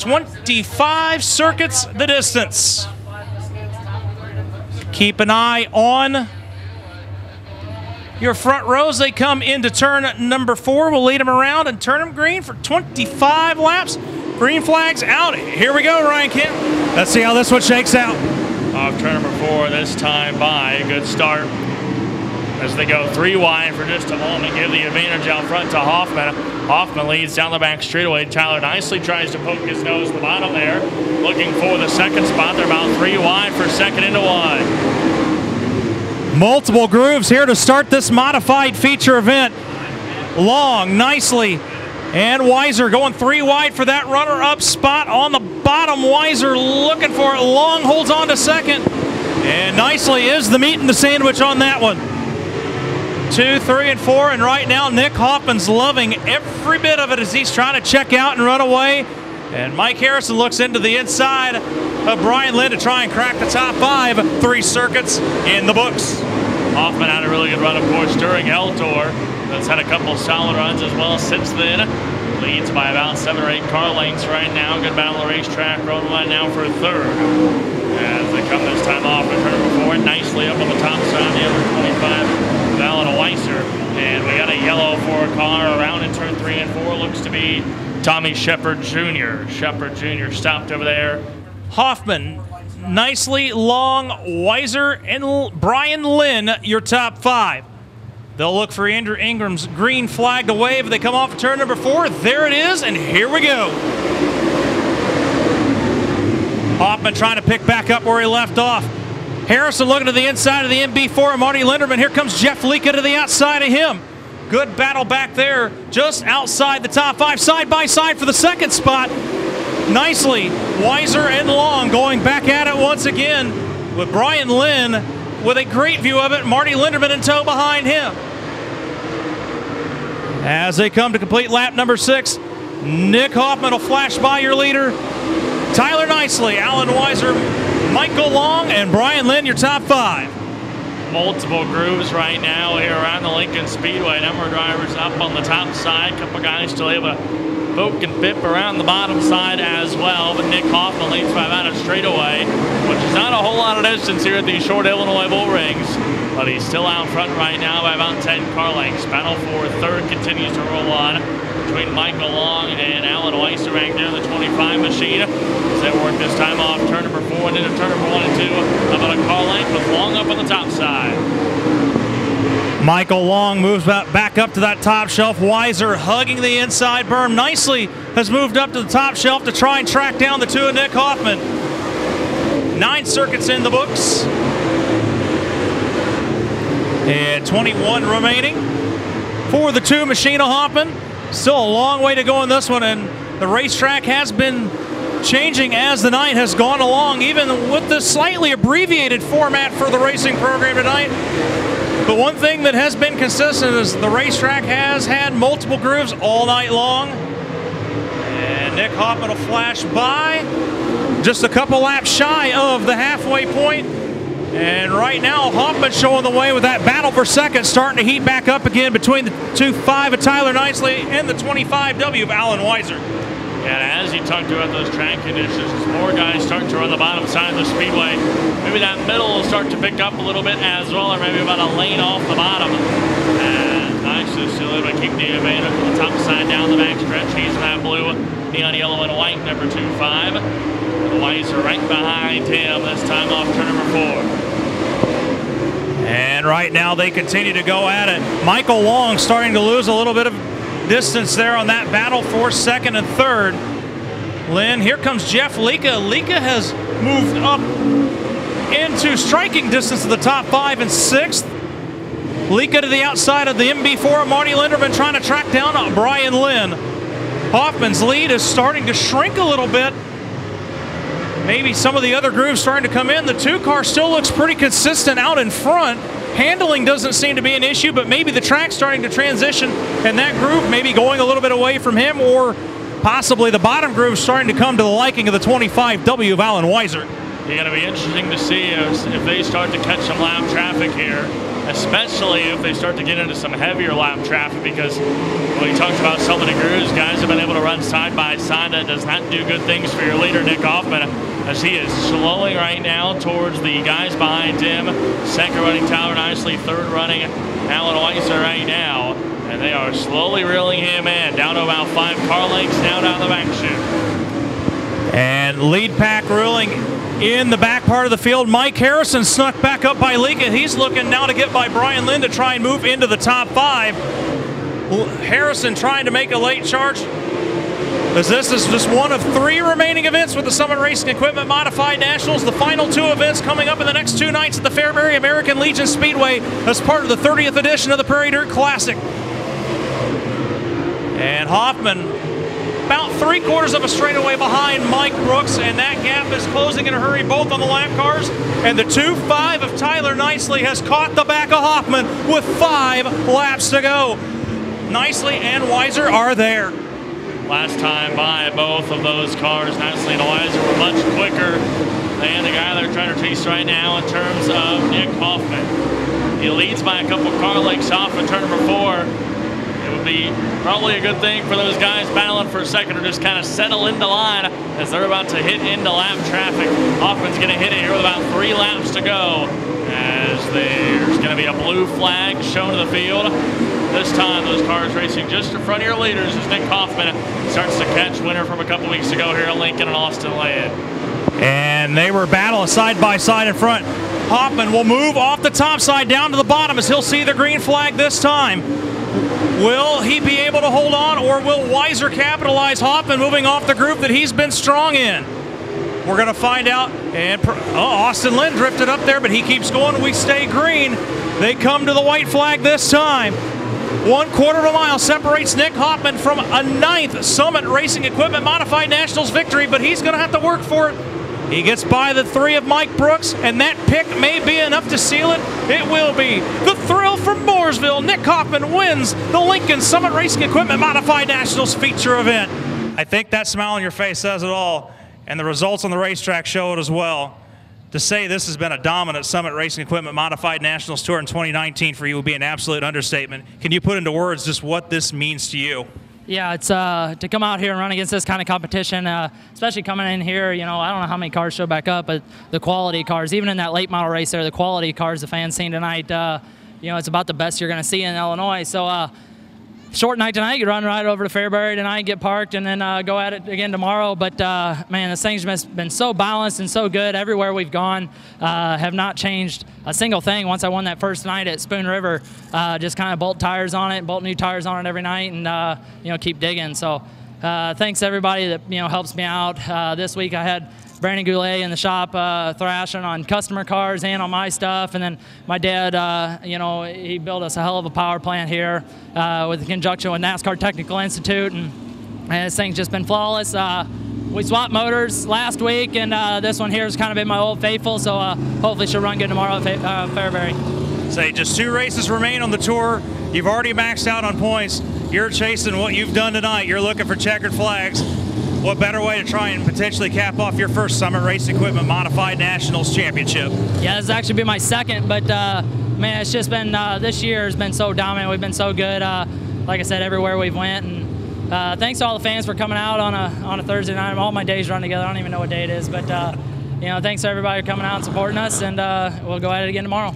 25 circuits the distance. Keep an eye on your front rows. They come into turn number 4. We'll lead them around and turn them green for 25 laps. Green flags out. Here we go, Ryan Kent. Let's see how this one shakes out. Off turn number 4 this time by. A good start as they go 3 wide for just a moment. Give the advantage out front to Hoffman. Hoffman leads down the back straightaway. Tyler nicely tries to poke his nose at the bottom there. Looking for the second spot. They're about 3 wide for second into 1. Multiple grooves here to start this modified feature event. Long, nicely, and Weiser going 3 wide for that runner-up spot on the bottom. Weiser looking for it. Long holds on to second, and nicely is the meat and the sandwich on that one. 2, 3, and 4, and right now Nick Hoffman's loving every bit of it as he's trying to check out and run away. And Mike Harrison looks into the inside of Brian Lynn to try and crack the top 5. 3 circuits in the books. Hoffman had a really good run, of course, during El Tour. That's had a couple solid runs as well since then. Leads by about 7 or 8 car lengths right now. Good battle of the racetrack. Road one now for 3rd. As they come this time off to turn number 4. Nicely up on the top side. The other 25, Alan Weiser. And we got a yellow for a car around in turn 3 and 4. Looks to be Tommy Shepard Jr. Shepard Jr. stopped over there. Hoffman, nicely, Long, Weiser, and Brian Lynn, your top 5. They'll look for Andrew Ingram's green flag to wave. They come off turn number 4. There it is, and here we go. Hoffman trying to pick back up where he left off. Harrison looking to the inside of the MB4 and Marty Linderman. Here comes Jeff Lika to the outside of him. Good battle back there, just outside the top 5, side by side for the second spot. Nicely, Weiser and Long going back at it once again with Brian Lynn with a great view of it. Marty Linderman in tow behind him. As they come to complete lap number 6, Nick Hoffman will flash by your leader. Tyler Nicely, Alan Weiser, Michael Long, and Brian Lynn, your top 5. Multiple grooves right now here around the Lincoln Speedway. Number of drivers up on the top side. Couple guys still able to poke and pip around the bottom side as well. But Nick Hoffman leads by about a straightaway, which is not a whole lot of distance here at these short Illinois bull rings. But he's still out front right now by about 10 car lengths. Battle for 3rd continues to roll on between Michael Long and Alan Weiser back there in the 25 machine. As they work this time off turn number 4 and into turn number 1 and 2. About a car length with Long up on the top side. Michael Long moves back up to that top shelf. Weiser hugging the inside berm. Nicely has moved up to the top shelf to try and track down the 2 of Nick Hoffman. 9 circuits in the books. And 21 remaining for the 2 Machina Hoffman. Still a long way to go in this one, and the racetrack has been changing as the night has gone along, even with this slightly abbreviated format for the racing program tonight. But one thing that has been consistent is the racetrack has had multiple grooves all night long. And Nick Hoffman will flash by just a couple laps shy of the halfway point. And right now, Hoffman showing the way with that battle for second, starting to heat back up again between the 2.5 of Tyler Nicely and the 25W of Alan Weiser. And as you talked about those track conditions, more guys starting to run the bottom side of the speedway. Maybe that middle will start to pick up a little bit as well, or maybe about a lane off the bottom. And nicely still able to keep the advantage on the top side down the back stretch. He's in that blue, neon yellow and white, number 2.5. Weiser right behind him, this time off turn number 4. And right now they continue to go at it. Michael Long starting to lose a little bit of distance there on that battle for second and third. Lynn, here comes Jeff Lika. Lika has moved up into striking distance of the top 5 and 6th. Lika to the outside of the MB4. Marty Linderman trying to track down Brian Lynn. Hoffman's lead is starting to shrink a little bit. Maybe some of the other grooves starting to come in. The 2 car still looks pretty consistent out in front. Handling doesn't seem to be an issue, but maybe the track's starting to transition and that groove maybe going a little bit away from him, or possibly the bottom groove starting to come to the liking of the 25W of Alan Weiser. It's going to be interesting to see if they start to catch some lap traffic here. especially if they start to get into some heavier lap traffic, because when we talked about so many grooves, guys have been able to run side by side. That does not do good things for your leader, Nick Hoffman, as he is slowing right now towards the guys behind him. Second running Tyler Nicely, third running Alan Weiser right now. And they are slowly reeling him in, down to about 5 car lengths now down the back chute. And lead pack ruling in the back part of the field. Mike Harrison snuck back up by Lika. He's looking now to get by Brian Lynn to try and move into the top 5. Harrison trying to make a late charge, as this is just one of 3 remaining events with the Summit Racing Equipment Modified Nationals. The final 2 events coming up in the next 2 nights at the Fairbury American Legion Speedway as part of the 30th edition of the Prairie Dirt Classic. And Hoffman about 3/4 of a straightaway behind Mike Brooks, and that gap is closing in a hurry both on the lap cars. And the 2.5 of Tyler Nicely has caught the back of Hoffman with 5 laps to go. Nicely and Weiser are there. Last time by, both of those cars, Nicely and Weiser, were much quicker than the guy they're trying to chase right now in terms of Nick Hoffman. He leads by a couple car lengths off in turn number 4. It would be probably a good thing for those guys battling for a second to just kind of settle into line as they're about to hit into lap traffic. Hoffman's going to hit it here with about 3 laps to go, as there's going to be a blue flag shown to the field. This time, those cars racing just in front of your leaders as Nick Hoffman starts to catch winner from a couple weeks ago here at Lincoln and Austin Lane. And they were battling side by side in front. Hoffman will move off the top side down to the bottom as he'll see the green flag this time. Will he be able to hold on, or will Weiser capitalize? Hoffman moving off the group that he's been strong in. We're going to find out. And Austin Lynn drifted up there, but he keeps going. We stay green. They come to the white flag this time. 1/4 of a mile separates Nick Hoffman from a 9th Summit Racing Equipment Modified Nationals victory, but he's going to have to work for it. He gets by the 3 of Mike Brooks, and that pick may be enough to seal it. It will be. The thrill from Mooresville. Nick Hoffman wins the Lincoln Summit Racing Equipment Modified Nationals feature event. I think that smile on your face says it all, and the results on the racetrack show it as well. To say this has been a dominant Summit Racing Equipment Modified Nationals Tour in 2019 for you would be an absolute understatement. Can you put into words just what this means to you? Yeah, it's to come out here and run against this kind of competition, especially coming in here. You know, I don't know how many cars show back up, but the quality cars, even in that late model race there, the quality cars the fans seen tonight, you know, it's about the best you're going to see in Illinois. So short night tonight, you run right over to Fairbury tonight, get parked, and then go at it again tomorrow. But man, this thing's been so balanced and so good everywhere we've gone. Have not changed a single thing once I won that first night at Spoon River. Just kind of bolt tires on it, bolt new tires on it every night, and you know, keep digging. So thanks to everybody that, you know, helps me out. This week I had Brandon Goulet in the shop thrashing on customer cars and on my stuff, and then my dad, you know, he built us a hell of a power plant here with the conjunction with NASCAR Technical Institute, and this thing's just been flawless. We swapped motors last week, and this one here has kind of been my old faithful, so hopefully she'll run good tomorrow at Fairbury. Say just 2 races remain on the tour. You've already maxed out on points. You're chasing what you've done tonight. You're looking for checkered flags. What better way to try and potentially cap off your first Summit Racing Equipment Modified Nationals Championship? Yeah, this has actually been my second, but man, it's just been, this year has been so dominant. We've been so good, like I said, everywhere we've went. And thanks to all the fans for coming out on a Thursday night. All my days run together. I don't even know what day it is, but you know, thanks to everybody for coming out and supporting us, and we'll go at it again tomorrow.